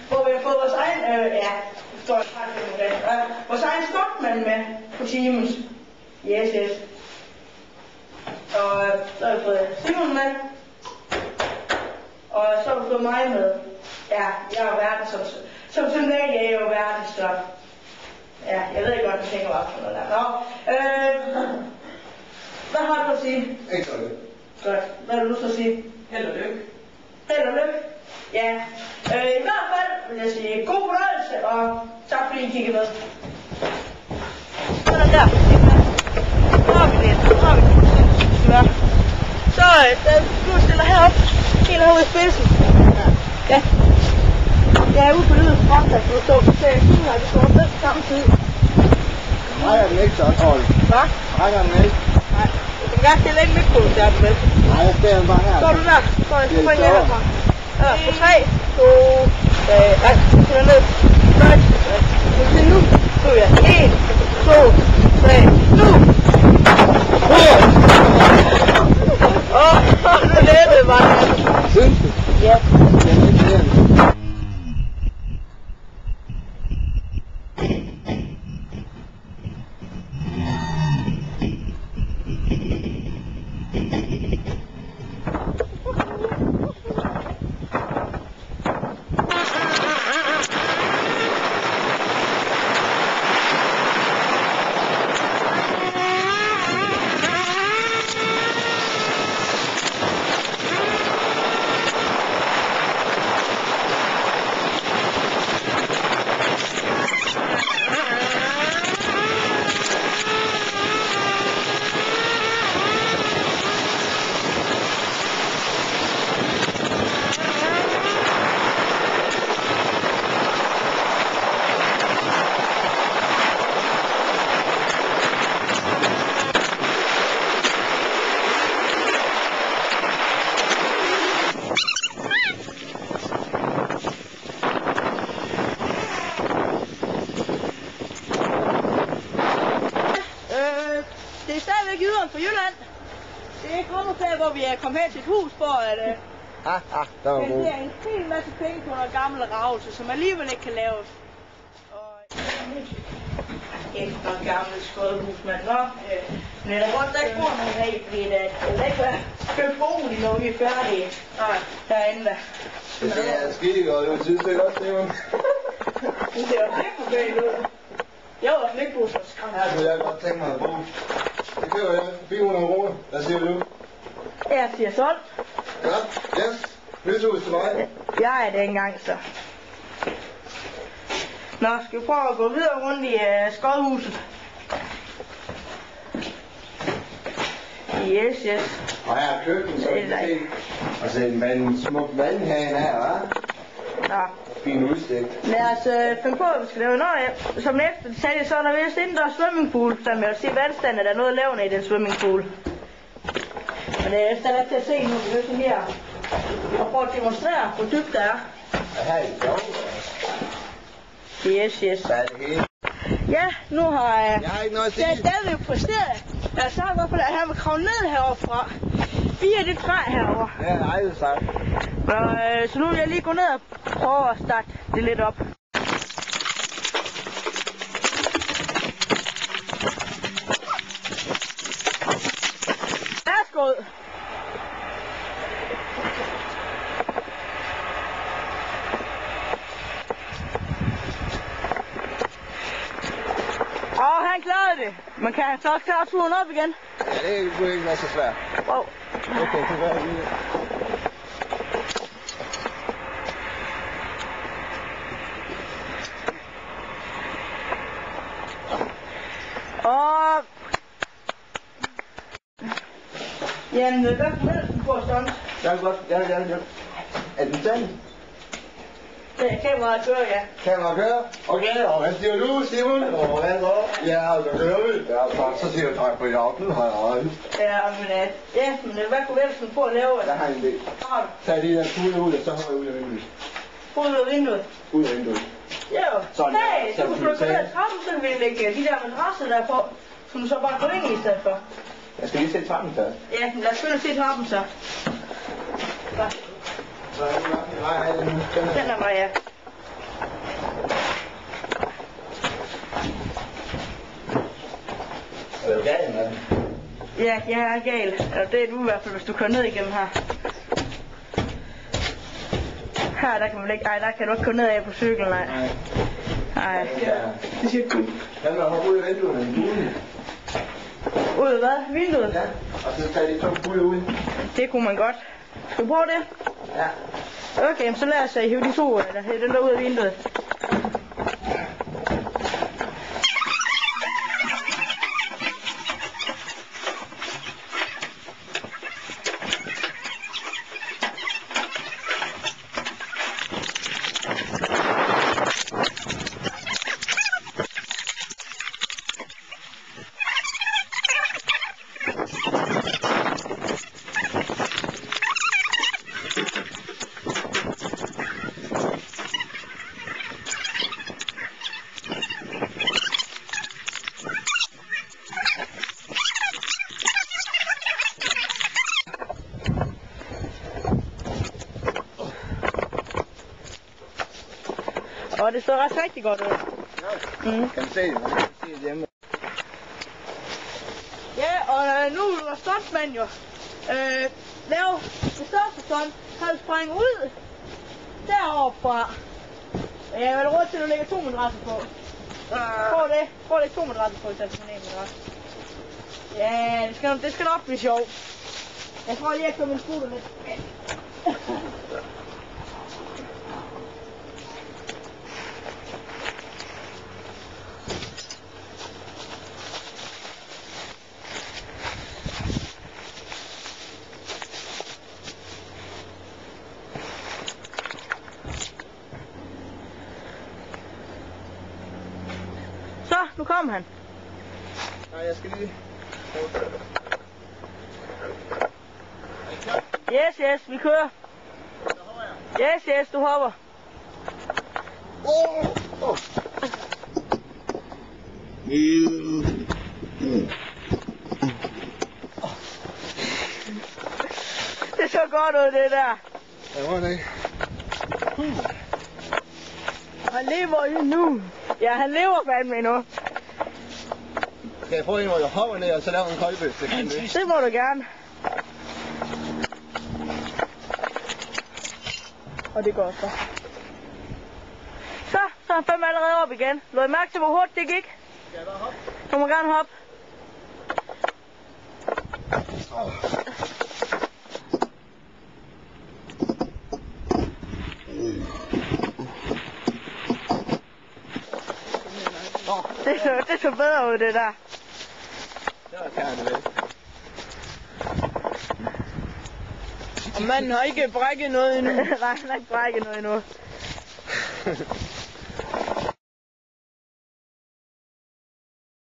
hvor vi har fået vores egen, vores egen stokmand med på Siemens. Yes. Og så har vi fået Simon med. Og så har vi fået mig med. Ja, jeg er jo verden som dag, jeg er jo verden, så... Ja, jeg ved ikke, hvad du tænker op for noget der. Nå, hvad har du at sige? Ikke så det. Godt. Hvad har du lyst til at sige? Held og lykke. Held og lykke? Ja. I hvert fald vil jeg sige god fornøjelse, og tak fordi I kiggede med. Sådan der. Så har vi det. Så har vi det. Så du stiller herop. Helt herude i spidsen. Ja. Jeg er ude på lyden fremtag, så du står på siden, og du står ned på samme tid. Rækker den ikke så, Trold? Hvad? Rækker den ikke? Nej. Du kan gerne stille ikke mikro, der du med. Nej, jeg stiller den bare her. Står du der? Så springer jeg herfra. På 3, 2, 3, nej, du stiller ned. 3, nu. Så er jeg. 1, 2, 3, nu! Nu lettede mig. Synes du? Ja. Det er ikke det. Det er stadigvæk yderen for Jylland. Det er ikke rummet hvor vi er kommet hen til et hus for at der var god. det er en hel masse penge på noget gammel ravelse, som alligevel ikke kan laves. Og efter et gammelt skådehus, men men der er godt, der ikke bor nogen her i, fordi det er ikke være beboeligt, når vi er færdige. Nej, derinde da. Det er skide godt, du synes det godt, Simon. Det ser jo ikke for bøgt ud. Jeg var også ikke brugt for skræmt. Her kunne jeg godt tænke mig at bo. Det køber jeg 400 kroner. Hvad siger du? Jeg siger solgt. Godt, yes. Nyt hus til mig. Jeg er det engang, så. Nå, skal vi prøve at gå videre rundt i skodhuset? Yes. Og her er køkken, så kan se. Og så en smuk vandhane her, hva'? Nå. Fin udsigt. Lad os finde på, at vi skal lave noget. Som efter detalje, så er der vist indendørs swimmingpool, så man vil se vandstanden, der er noget levende i den swimmingpool. Men det er stadig til at se nu, vi sådan her. Og prøve at demonstrere, hvor dybt det er. Og her er det sjovt. Yes. Der er det hele. Ja, nu har Jeg har ikke noget at det er sige. stadig præsteret. Jeg har sagt hvorfor, at han vil kravle ned heroppe fra. Via det træ herovre. Ja, det har jeg aldrig sagt. Så nu vil jeg lige gå ned og prøve at starte det lidt op. Værsgo. Han klarede det. Men kan han så også klare turen op igen? Ja, det kunne ikke være så svært. Wow. Okay, så gør jeg lige. Og... Jamen, hvad kan du på sådan? Det er godt. Ja. Er den tændt? Det er kameraet kører, ja. Kameraet kører? Okay, og hvad siger du, Simon? Og hvad så? Ja, så kører vi. Ja, så siger jeg tak på jobben. Men hvad kunne Velsen få at lave? Der har jeg en idé. Tag de der puder ud, og så holder jeg ud af vinduet. Ud af vinduet? Ud af vinduet. Jo. Sådan, Hey, så så kunne kan du vi gå ned tage- ad trappen, så vil jeg lægge de der madrasser der på, som du så bare går ind i stedet for. Jeg skal lige sætte trappen først. Ja, men lad os begynde at se trappen så. Så er det langt i vej af den. Den er bare, ja. Ja, jeg er gal. Eller det er du i hvert fald, hvis du kører ned igennem her. Her, der kan man ikke... Ej, der kan du ikke køre ned af på cyklen, nej. Nej. Det siger du. Kan man hoppe ud af vinduerne i bulen? Ud af hvad? Vinduet? Ja, og så tager de 2 buler ud. Det kunne man godt. Skal du prøve det? Ja. Okay, så lad os hive de 2, eller hive den der ud af vinduet. Og det står også rigtig godt ud. Ja, kan se det. Man kan se det hjemme. Ja, og nu er du stuntmand jo. Lav det største stunt, kan du springe ud deroppe fra. Jeg vil råd til, at du lægger 2 madrasser på. Prøv det. Prøv at lægge 2 madrasser på, i stedet for en madras. Ja, det skal nok blive sjovt. Jeg tror lige, jeg køber min scooter lidt. Så, nu kom han. Nej, jeg skal lige... Yes, vi kører. Yes, du hopper. Det så godt ud, det der. Ja, hvor er det? Han lever endnu. Ja, han lever fandme endnu. Kan jeg få en, hvor jeg hopper ned og så laver en koldbøf? Det må du gerne. Og det går så. Så er han fandme allerede op igen. Lå I mærke til, hvor hurtigt det gik? Skal jeg bare hoppe? Du må gerne hoppe. Det så bedre ud, det der. Det var kærne ved. Og manden har ikke brækket noget endnu. Nej, han har ikke brækket noget endnu.